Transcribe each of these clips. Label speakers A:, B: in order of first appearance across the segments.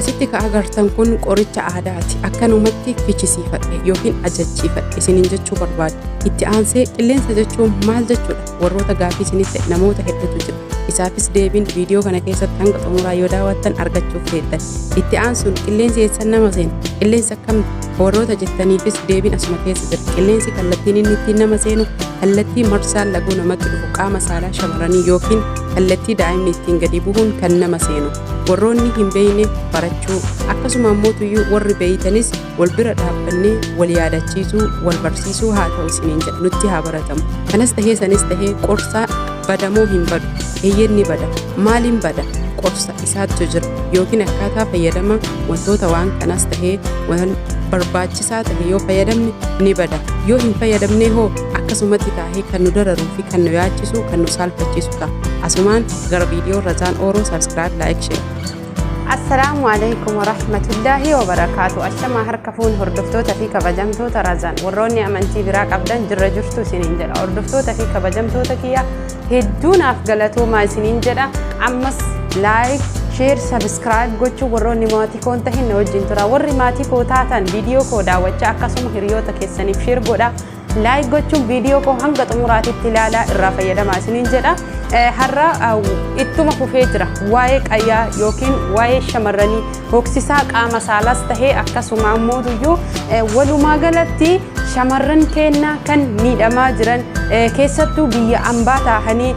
A: asitti ka agartan kun qoricha aadaati. Akkanumatti fichisiifadhe yookiin ajachiifadhe isiniin jechuu barbaadu. Itti aansee qilleensa jechuun maal jechuudha? Warroota gaaffii isinitti namoota hedduutu jira. Isaafis deebiin viidiyoo kana keessatti hanga xumuraa yoo daawwattan argachuuf deettan. Itti aansuun qilleensi eessan nama seenu? Qilleensi akkam warroota jettaniifis deebiin asuma keessa jira. Qilleensi kallattiin inni ittiin nama seenu kallattii marsaan laguu namatti dhufu qaama saalaa shamarranii yookiin kallattii daa'imni ittiin gadi bu'uun kan nama seenu. Warroonni hin beekne barachuu akkasuma ammoo warri beeytanis wal bira dhaabbannee wal yaadachiisuu wal barsiisuu haa ta'u isiniin jedha nutti haa baratamu. Kanas tahee sanis tahee qorsa badamoo hin badu eeyyenni bada maaliin bada qorsa isaatu jira yookiin akkaataa fayyadama wantoota waan kanas tahee waan barbaachisaa ta'e yoo fayyadamne ni bada yoo hin fayyadamne hoo akkasumatti taahee kan nu dararuu fi kan nu yaachisu kan nu saalfachiisu ta'a. Asumaan gara viidiyoo Razaan Ooroo subscribe like share.
B: Assalaamu alaykum wa rahmatullahi wa barakaatu. Ashamaa harka fuun hordoftoota fi kabajamtoota Razaan warroonni amantii biraa qabdan jirra jirtu isiniin jedha. Hordoftoota fi kabajamtoota kiyya hedduunaaf galatoomaa isiniin jedha. Ammas like share subscribe gochuu warroonni maatii koon tahin wajjin tura. Warri maatii koo taatan viidiyoo koo daawwachaa akkasuma hiriyoota keessaniif share godha. Like gochuun viidiyoo koo hanga xumuraatitti ilaalaa irraa fayyadamaa isiniin jedha. Har'a ittuma fufee jira waa'ee qayyaa yookiin waa'ee shamarranii hoksisaa qaama saalaas tahee akkasuma ammoo walumaa galatti shamarran keenya kan miidhamaa jiran keessattuu biyya ambaa taahanii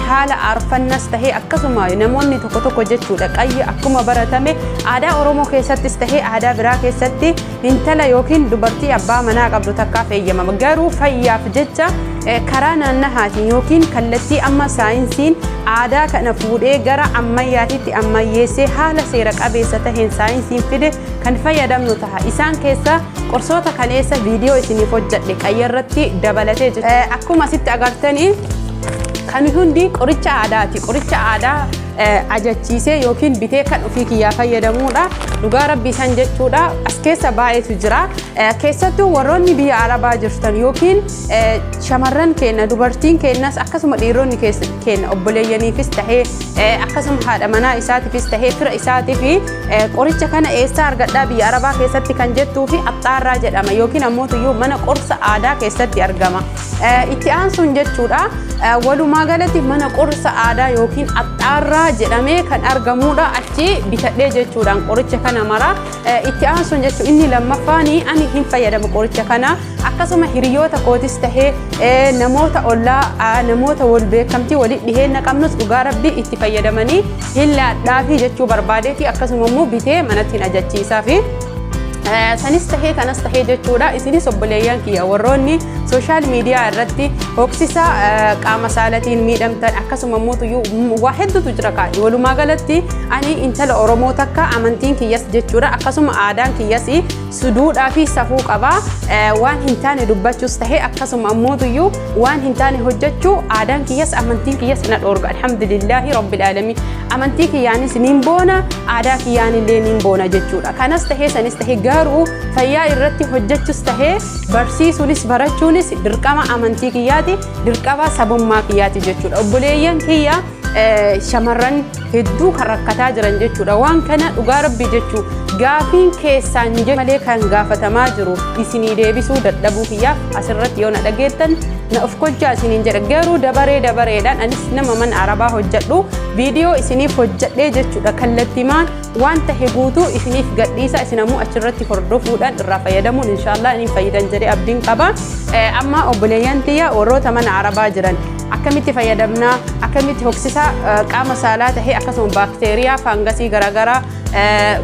B: haala aarfannas tahee akkasuma namoonni tokko tokko jechuudha. Qayyi akkuma baratame aadaa Oromoo keessattis tahee aadaa biraa keessatti intala yookiin dubartii abbaa manaa qabdu takkaaf eeyyamama. Garuu fayyaaf jecha karaa naannahaatiin yookiin kallattii amma saayinsiin aadaa kana fuudhee gara ammayyaatitti ammayyeessee haala seera qabeessa taheen saayinsiin fide kan fayyadamnu taha. Isaan keessa qorsoota kaleessa viidiyoo isiniif hojjadhe qayyarratti dabalatee jira. Akkuma asitti agartanii kan hundi qoricha aadaati. Qoricha aadaa ajachiisee yookiin bitee kan ofii kiyyaa fayyadamuudha. Dhugaa rabbii san jechuudha. As keessa baay'eetu jira. Keessattuu warroonni biyya Arabaa jirtan yookiin shamarran keenya dubartiin keenyas akkasuma dhiironni keenya obboleeyyaniifis tahee akkasuma haadha manaa isaatiifis tahee fira isaatiif qoricha kana eessaa argadhaa biyya Arabaa keessatti kan jettuu fi axxaarraa jedhama yookiin ammoo mana qorsa aadaa keessatti argama. Itti aansuun jechuudha. Walumaa galatti mana qorsa aadaa yookiin axxaarraa jedhamee kan argamuudha. Achi bitadhee jechuudhaan qoricha kana mara. Itti aansuun jechuun inni lammaffaanii ani hin fayyadamu qoricha kana akkasuma hiriyoota kootis tahee namoota ollaa namoota wal beekamtii walitti dhiheenya qabnus dhugaa rabbii itti fayyadamanii hin laadhaafi jechuu barbaadeeti akkasuma immoo bitee manatti hin ajachiisaa fi sanis tahee kanas tahee jechuudha. Isinis obboleeyyan kiyya warroonni sooshaal miidiyaa irratti hoksisa qaama saalatiin miidhamtan akkasuma immoo waa hedduutu jira kaa'e. Walumaa galatti ani intala Oromoo takka amantiin kiyyas jechuudha akkasuma aadaan kiyyas suduudhaa fi safuu qabaa. Waan hin taane dubbachuus tahee akkasuma ammoo waan hin taane hojjechuu aadaan kiyyas amantiin kiyyas na dhoorga. Alhamdulillahi rabbil aalamiin. Amantii kiyyaanis nin boona aadaa kiyyaanillee nin boona jechuudha. Kanas tahee sanis tahee garuu fayyaa irratti hojjechuus tahee barsiisuunis barachuunis dirqama amantii kiyyaati dirqama sabummaa kiyyaati jechuudha. Obboleeyyan kiyya shamarran hedduu kan rakkataa jiran jechuudha. Waan kana dhugaa rabbii jechuu gaafiin keessaan malee kan gaafatamaa jiru isinii deebisuu dadhabuu kiyyaaf asirratti yoo na dhageettan na of kolchaa isiniin jedha. Garuu dabareedhaan anis nama mana Arabaa hojjedhu viidiyoo isiniif hojjedhee jechuudha. Kallattimaan waan tahe guutuu isiniif gadhiisa isin ammoo achirratti hordofuudhaan irraa fayyadamuun inshaallah inni fayyadan jedhee abdiin qaba. Amma obboleeyyan tiyya warroota mana Arabaa jiran akkamitti fayyadamnaa akkamitti hoksisa qaama saalaa tahee akkasuma baakteeriyaa faangasii garaagaraa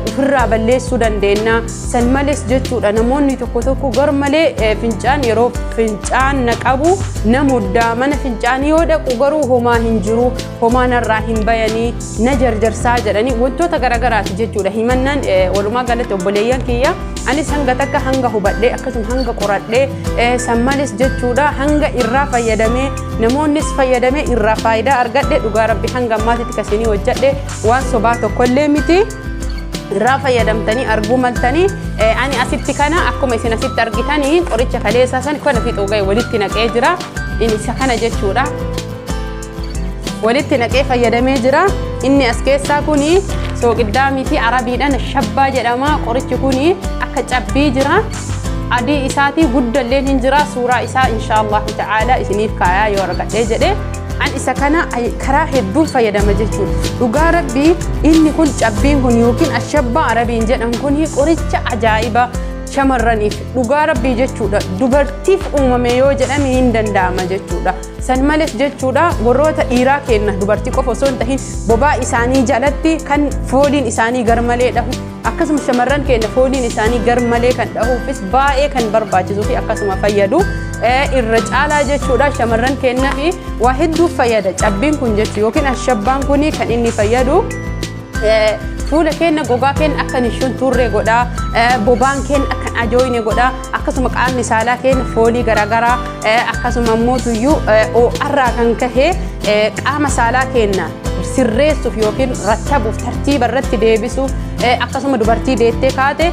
B: ofirraa balleessuu dandeenya. San malees jechuudha namoonni tokko tokko gar malee fincaan yeroo fincaan na qabu na muddaa mana fincaanii yoo dhaqu garuu homaa hin jiru homaa narraa hin bayanii na jarjarsaa jedhanii wantoota garaagaraati jechuudha. Himannaan walumaa galatti obboleeyyan kiyya anis hanga takka hanga hubadhee akkasuma hanga qoradhee san malees jechuudha hanga irraa fayyadamee namoonnis fayyadamee irraa faayidaa argadhe dhugaa rabbi hanga ammaatitti kasinii hojjedhe waan sobaa tokkollee miti. Irraa fayyadamtanii arguu maltanii ani asitti kana akkuma isin asitti argitanii qoricha kaleessaa san kana fixuu ga'e walitti naqee jira. Inni isa kana jechuudha. Walitti naqee fayyadamee jira. Inni as keessaa kuni soo qiddaamii fi arabiidhaan shabbaa jedhama qorichi kuni akka cabbii jira adii isaatii guddalleen hin jira suuraa isaa inshallah ta'ala isiniif kaayaa yoo argadhe jedhe an isa kana karaa hedduu fayyadama jechuudha dhugaa rabbii inni kun cabbiin kun yookiin ashabbaa arabiin jedhan kuni qoricha ajaa'iba shamarraniif dhugaa rabbii jechuudha dubartiif uumame yoo jedhame hin danda'ama jechuudha san malees jechuudha warroota dhiiraa kenna dubartii qofa osoo hin tahin bobaa isaanii jalatti kan fooliin isaanii garmalee dhahu akkasuma shamarran kenna fooliin isaanii garmalee kan dhahuufis baay'ee kan barbaachisuu fi akkasuma fayyadu irra caalaa jechuudha shamarran kenna fi waa hedduu fayyada cabbiin kun jechuudha yookiin ashabbaan kun kan inni fayyadu fuula keenya gogaa keenya akka nishuun turre godha bobaan keenya akka ajooyne godha akkasuma qaamni saalaa keenya foolii garagaraa akkasuma mootuyyuu arraa kan kahee qaama saalaa keenya sirreessuuf yookiin rattabuuf tartiiba irratti deebisuuf akkasuma dubartii deettee kaate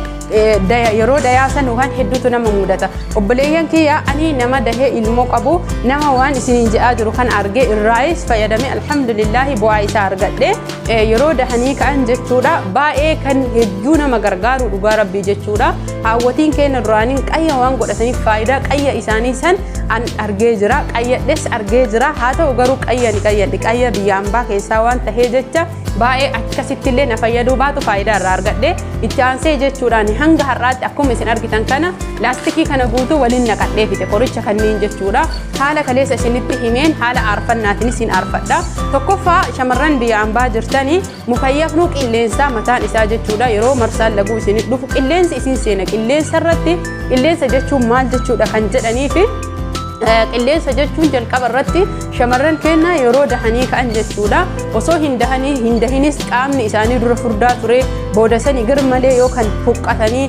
B: yeroo dayaasan waan hedduutu nama mudata obboleeyyan kiyya ani nama dahee ilmoo qabu nama waan isiniin jedhaa jiru kan argee irraayis fayyadame alhamdulillah bu'aa isaa argadhe yeroo dahanii ka'an jechuudha baay'ee kan hedduu nama gargaaru dhugaa rabbii jechuudha haawwatiin keenya duraaniin qayya waan godhataniif faayidaa qayya isaanii san an argee jira qayyadhes argee jira haa ta'u garuu qayya biyya ambaa keessaa waan tahee jecha baay'ee akkasitti illee na fayyaduu baatu faayidaa irraa argadhe itti aansee jechuudhaan hanga har'aatti akkuma isin argitan kana laastikii kana guutuu waliin naqadhee fite qoricha kanneen jechuudha haala kaleessa isinitti himeen haala aarfannaatiin isin aarfadha tokkoffaa shamarran biyya ambaa jirtanii mukayyafnuu qilleensaa mataan isaa jechuudha yeroo marsaan laguu isinit dhufu qilleensi isin seena qilleensa irratti qilleensa jechuun maal jechuudha kan jedhaniifi qilleensa jechuun jalqaba irratti shamarran keenya yeroo dahanii ka'an jechuudha osoo hin dahinis qaamni isaanii dura furdaa ture booda sanii garmalee yoo kan huqqatanii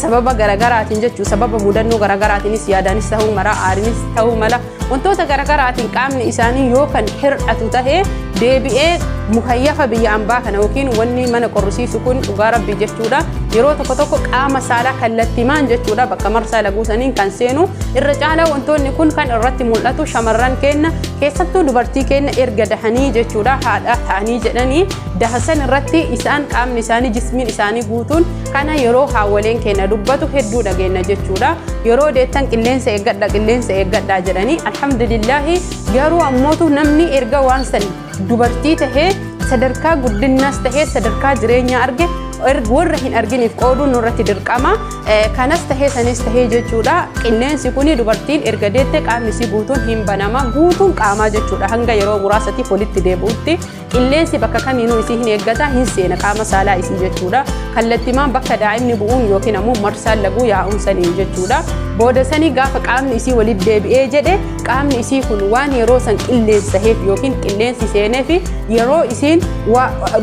B: sababa garagaraatiin jechuu sababa mudannoo garagaraatiinis yaadaanis ta'uu mala aarinis ta'uu mala wantoota garagaraatiin qaamni isaanii yoo kan hir'atu tahee deebi'ee mukayyafa biyya ambaa kana yookiin wanni mana qorrisiisu kun dhugaa rabbii jechuudha yeroo tokko tokko qaama saalaa kallattimaan jechuudha bakka marsaa laguusaniin kan seenu irra caalaa wantoonni kun kan irratti mul'atu shamarran keenya keessattuu dubartii keenya erga dahanii jechuudha haadha ta'anii jedhanii dahasan irratti isaan qaamni isaanii jismiin isaanii guutuun kana yeroo haawwaleen keenya dubbatu hedduu dhageenya jechuudha yeroo deettan qilleensa eeggadhaa jedhanii alhamdulillah garuu ammootu namni erga waan san dubartii tahee sadarkaa guddinaas tahee sadarkaa jireenyaa arge warra hin arginiif qooduu nurratti dirqama kanas tahee sanis tahee jechuudha qilleensi kuni dubartiin erga deette qaamni isii guutuun hin banama guutuun qaamaa jechuudha hanga yeroo muraasatti walitti deebi'utti qilleensi bakka kamiinuu isii hin eeggata hin seena qaama saalaa isii jechuudha kallattimaan bakka daa'imni bu'uun yookiin ammoo marsaan laguu yaa'uun saniin jechuudha booda sanii gaafa qaamni isii walitti deebi'ee jedhe qaamni isii kun waan yeroo san qilleensaheef yookiin qilleensi seeneef yeroo isiin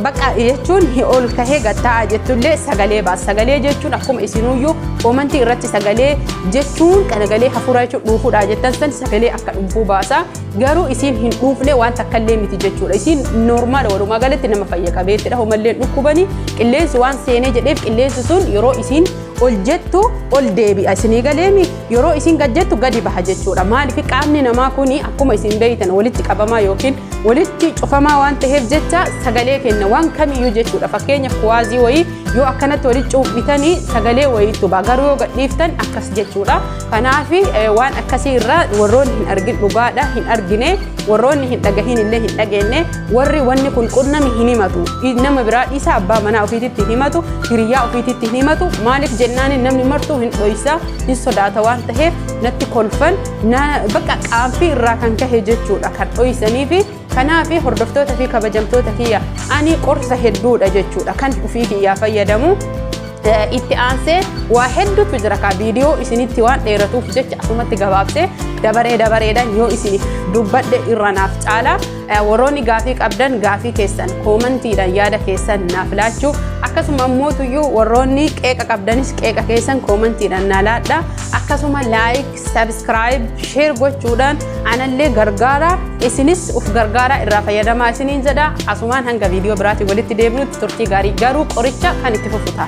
B: bakka jechuun ol kahee gattaa'a jettullee sagalee baasa sagalee jechuun akkuma isinuyyuu komantii irratti sagalee jechuun kanagalee hafuura jechuun dhuufuudha jettan san sagalee akka dhuunfuu baasa garuu isiin hin dhuufne waan takkallee miti jechuudha isiin normaala walumaa galatti nama fayya qabeettidha homallee dhukkubanii qilleensi waan seenee jedheef qilleensi sun yeroo isiin ol jettu ol deebi'a isinii galeemi yeroo isiin gajjettu gadi baha jechuudha maaliif qaamni namaa kuni akkuma isin beeytan walitti qabamaa yookiin walitti cufamaa waan ta'eef jecha sagalee kenna waan kamiyyuu jechuudha fakkeenyaaf kuwaazii wayii yoo akkanatti walitti cuuphitanii sagalee wayiitu ba'a garuu yoo gadhiiftan akkas jechuudha kanaaf waan akkasii irraa warroonni hin argin dhugaadha hin argine warroonni hin dhagahin illee hin dhageenye warri wanni kun qunnami hin himatu nama biraa dhiisa abbaa manaa ofiititti hin himatu hiriyaa ofiititti hin himatu maaliif jennaan namni martuu hin dhoysa hin sodaata waan ta'eef natti kolfan bakka qaanfii irraa kan kahe jechuudha kan dhoysaniifi kanaaf hordoftoota fi kabajamtoota kiyya ani qorsa hedduudha jechuudha kan ofii kiyyaa fayyadamu itti aansee waa hedduutu jira ka viidiyoo isinitti waan dheeratuuf jecha asumatti gabaabsee dabareedhaan yoo isiniif dubbadhe irra naaf caala warroonni gaafii qabdan gaafii keessan koomantiidhaan yaada keessan naaf laachuu akkasuma ammootuyyuu warroonni qeeqa qabdanis qeeqa keessan koomantiidhaan naa laadha akkasuma laayik sabskiraayib sheer gochuudhaan anallee gargaara isinis uf gargaara irraa fayyadamaa isiniin jedha asumaan hanga viidiyoo biraatii walitti deebinutti turtii gaarii garuu qoricha kan itti fufuta.